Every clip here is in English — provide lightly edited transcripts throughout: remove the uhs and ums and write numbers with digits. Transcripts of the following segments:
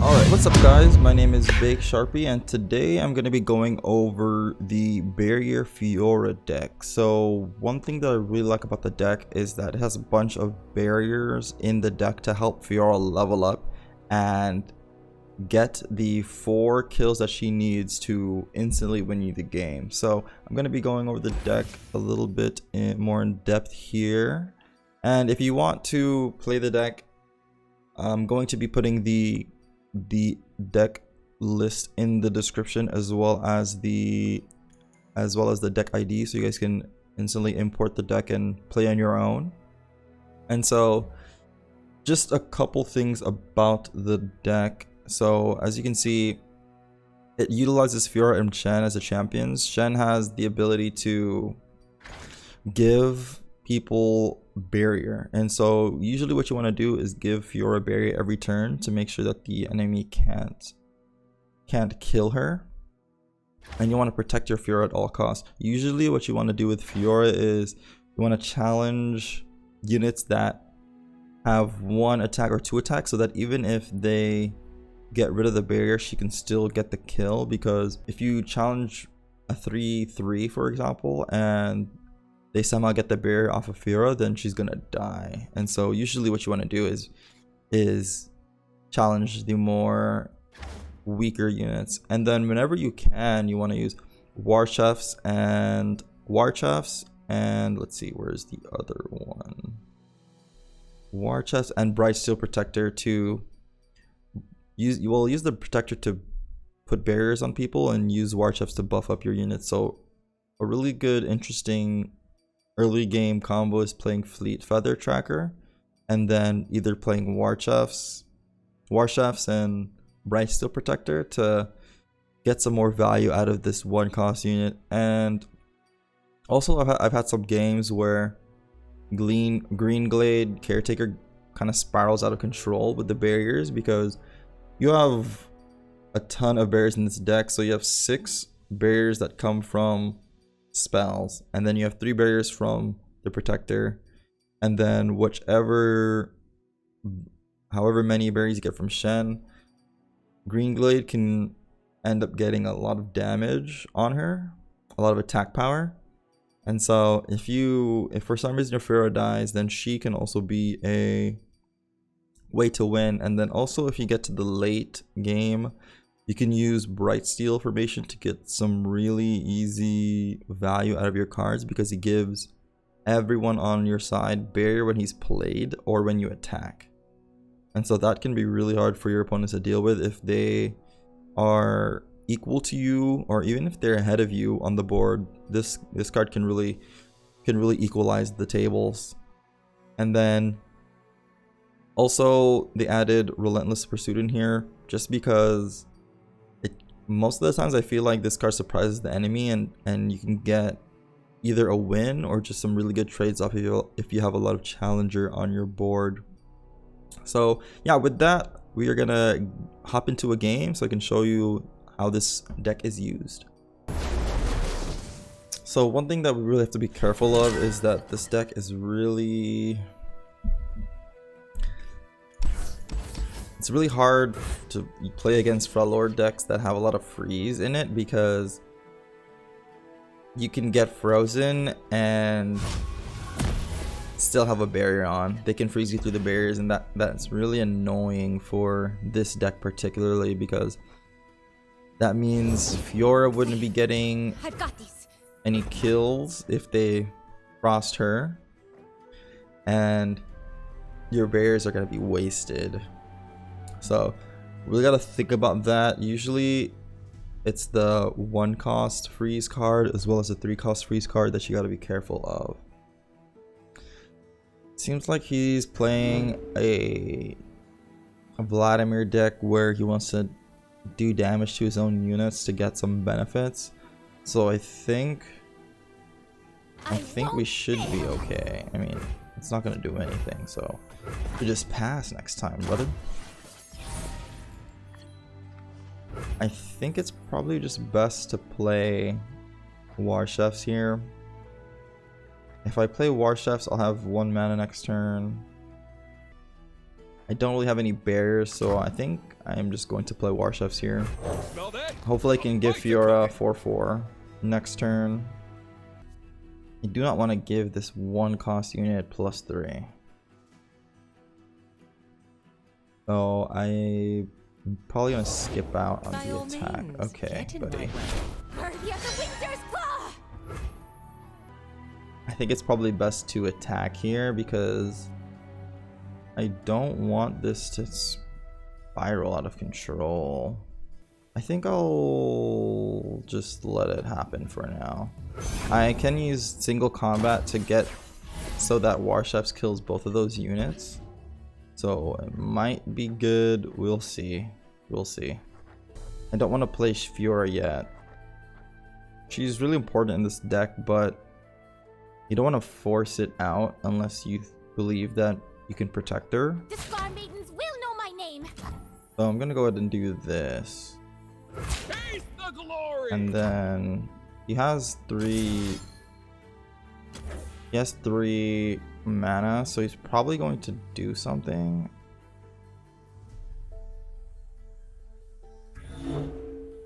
Alright, what's up guys? My name is Big Sharpie and today I'm going to be going over the Barrier Fiora deck. So one thing that I really like about the deck is that it has a bunch of barriers in the deck to help Fiora level up and get the 4 kills that she needs to instantly win you the game. So I'm going to be going over the deck a little bit more in depth here. And if you want to play the deck, I'm going to be putting the deck list in the description as well as the deck ID, so you guys can instantly import the deck and play on your own. And so just a couple things about the deck. So as you can see, it utilizes Fiora and Shen as the champions. Shen has the ability to give people barrier, and so usually what you want to do is give Fiora barrier every turn to make sure that the enemy can't kill her, and you want to protect your Fiora at all costs. Usually what you want to do with Fiora is you want to challenge units that have 1 attack or 2 attacks, so that even if they get rid of the barrier, she can still get the kill. Because if you challenge a 3/3 for example and they somehow get the barrier off of Fiora, then she's gonna die. And so usually what you want to do is challenge the more weaker units, and then whenever you can, you want to use war chefs and let's see, where's the other one, war chefs and bright steel protector to use. You will use the protector to put barriers on people and use war chefs to buff up your units. So a really good, interesting early game combo is playing Fleet Feather Tracker and then either playing war chefs and bright steel protector to get some more value out of this 1 cost unit. And also I've had some games where green glade caretaker kind of spirals out of control with the barriers, because you have a ton of barriers in this deck. So you have 6 barriers that come from spells, and then you have 3 barriers from the protector, and then however many barriers you get from Shen. Green Glade can end up getting a lot of damage on her, a lot of attack power. And so if for some reason your Fiora dies, then she can also be a way to win. And then also if you get to the late game, you can use bright steel formation to get some really easy value out of your cards, because he gives everyone on your side barrier when he's played or when you attack. And so that can be really hard for your opponents to deal with if they are equal to you, or even if they're ahead of you on the board. This card can really equalize the tables. And then also they added Relentless Pursuit in here just because most of the times I feel like this card surprises the enemy, and you can get either a win or just some really good trades off if you have a lot of challenger on your board. So yeah, with that, we are gonna hop into a game so I can show you how this deck is used. So one thing that we really have to be careful of is that this deck is it's really hard to play against Freljord decks that have a lot of freeze in it, because you can get frozen and still have a barrier on. They can freeze you through the barriers, and that's really annoying for this deck particularly, because that means Fiora wouldn't be getting any kills if they frost her, and your barriers are going to be wasted. So really got to think about that. Usually it's the 1 cost freeze card as well as the 3 cost freeze card that you got to be careful of. Seems like he's playing a Vladimir deck where he wants to do damage to his own units to get some benefits. So I think we should be okay. I mean, it's not gonna do anything, so you just pass next time, brother. I think it's probably just best to play War Chefs here. If I play War Chefs, I'll have 1 mana next turn. I don't really have any barriers, so I think I am just going to play Warchefs here. Hopefully I can give Fiora 4/4 next turn. I do not want to give this one cost unit +3. So I'm probably gonna skip out on the attack. Okay, buddy. I think it's probably best to attack here because I don't want this to spiral out of control. I think I'll just let it happen for now. I can use single combat to get so that Warchefs kills both of those units. So it might be good. We'll see. We'll see. I don't want to play Fiora yet. She's really important in this deck, but you don't want to force it out unless you believe that you can protect her. The Scar Maidens will know my name. So I'm gonna go ahead and do this. Taste the glory. And then he has three mana, so he's probably going to do something.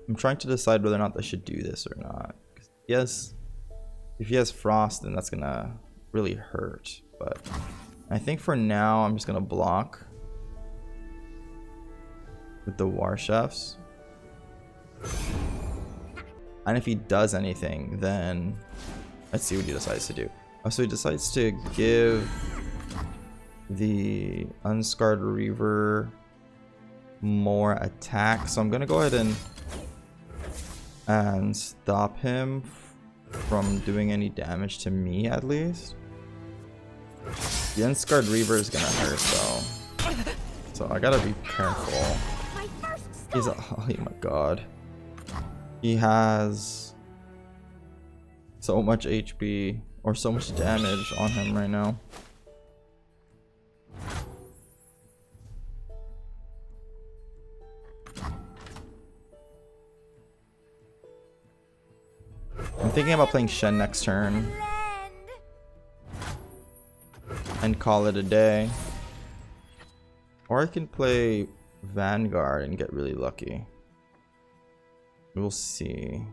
I'm trying to decide whether or not I should do this or not. Yes, if he has frost, then that's gonna really hurt. But I think for now I'm just gonna block with the Warchefs. And if he does anything, then let's see what he decides to do. Oh, so he decides to give the Unscarred Reaver more attack. So I'm gonna go ahead and stop him from doing any damage to me, at least. The Unscarred Reaver is gonna hurt though, so I gotta be careful. He's oh my god, he has so much HP or so much damage on him right now. I'm thinking about playing Shen next turn and call it a day. Or I can play Vanguard and get really lucky. We'll see.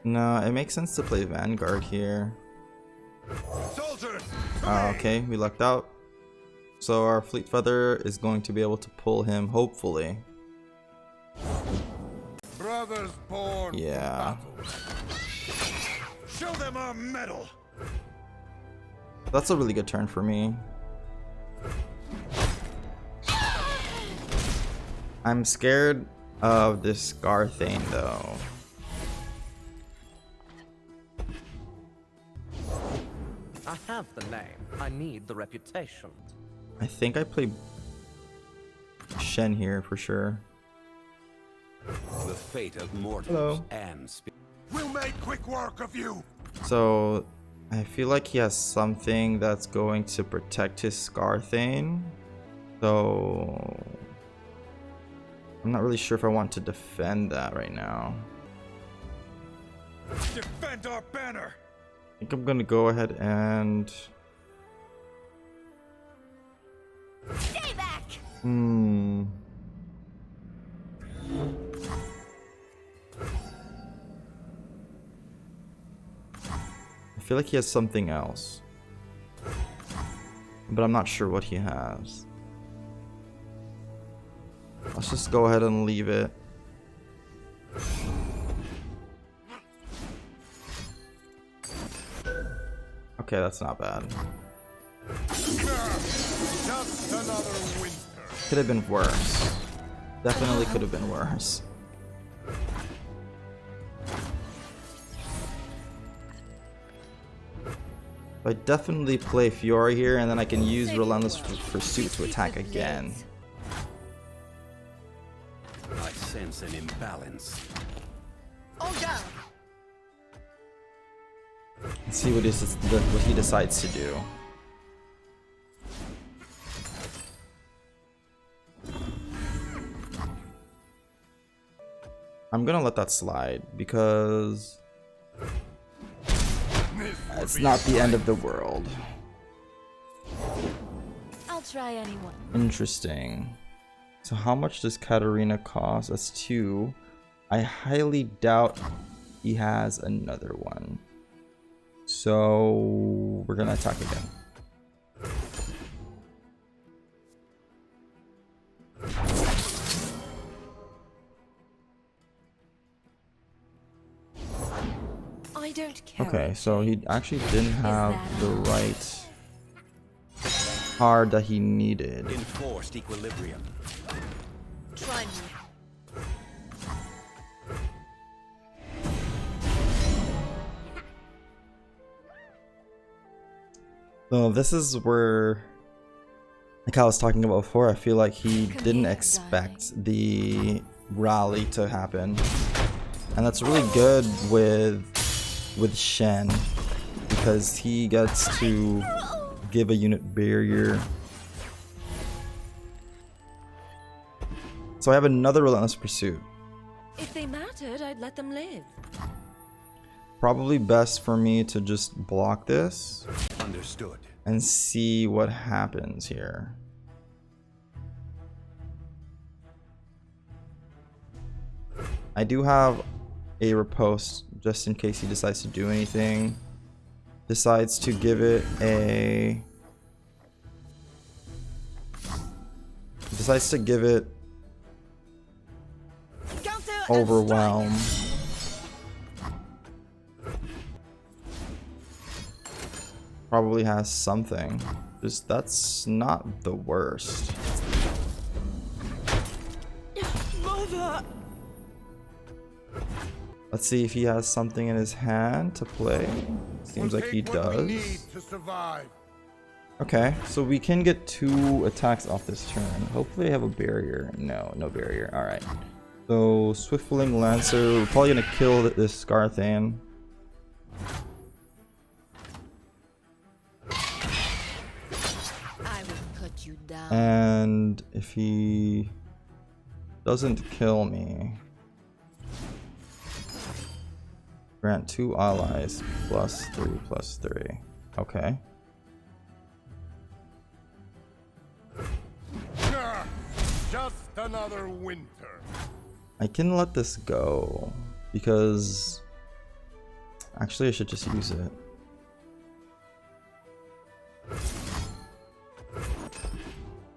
No, it makes sense to play Vanguard here. Soldiers, Oh, okay, we lucked out. So our Fleet Feather is going to be able to pull him, hopefully. brothers born Yeah. for battle. Show them our medal. That's a really good turn for me. I'm scared of this Scar thing though. I have the name. I need the reputation. I think I play Shen here for sure. The fate of mortals Hello. and We'll make quick work of you. So I feel like he has something that's going to protect his Scar thing. So I'm not really sure if I want to defend that right now. Defend our banner. I think I'm gonna go ahead and Stay back. I feel like he has something else, but I'm not sure what he has. Let's just go ahead and leave it. Okay, that's not bad. Just another winter. Could have been worse. Definitely could have been worse. I definitely play Fiora here, and then I can use Relentless Pursuit to attack again. I sense an imbalance. Oh yeah. Let's see what he decides to do. I'm gonna let that slide because It's not the end of the world. I'll try anyone. Interesting. So how much does Katarina cost? That's 2. I highly doubt he has another one. So we're gonna attack again. I don't care. Okay, so he actually didn't have the right card that he needed. Enforced equilibrium. Try me. So this is where, like I was talking about before, I feel like he didn't expect the rally to happen. And that's really good with Shen, because he gets to give a unit barrier. So I have another Relentless Pursuit. If they mattered, I'd let them live. Probably best for me to just block this Understood. and see what happens here. I do have a riposte just in case he decides to do anything. Decides to give it a... Decides to give it Overwhelm. Probably has something. Just that's not the worst. Mother! Let's see if he has something in his hand to play. Seems like he does. Okay, so we can get 2 attacks off this turn. Hopefully I have a barrier. No, no barrier. Alright. So, Swiftling Lancer. We're probably gonna kill this Scarthane. I will cut you down. And if he doesn't kill me, grant 2 allies +3/+3. Okay. Just another winter. I can let this go because actually I should just use it.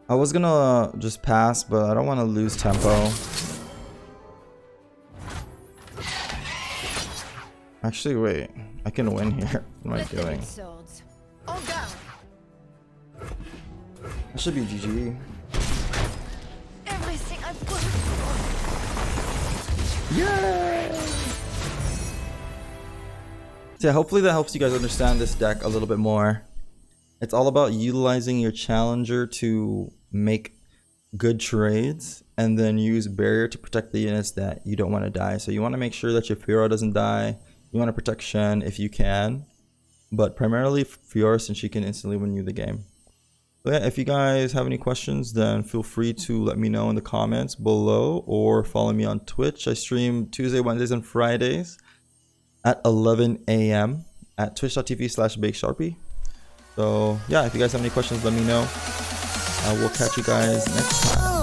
I was gonna just pass, but I don't want to lose tempo. Actually, wait. I can win here. What am I doing? Swords. On down. That should be GG. Everything I've got. Yay! So yeah, hopefully that helps you guys understand this deck a little bit more. It's all about utilizing your challenger to make good trades and then use barrier to protect the units that you don't want to die. So you want to make sure that your Fiora doesn't die. You want to protect Shen if you can, but primarily Fiora since she can instantly win you the game. So yeah, if you guys have any questions, then feel free to let me know in the comments below or follow me on Twitch. I stream Tuesday, Wednesdays, and Fridays at 11 a.m. at twitch.tv/BakeSharpie. So yeah, if you guys have any questions, let me know. We'll catch you guys next time.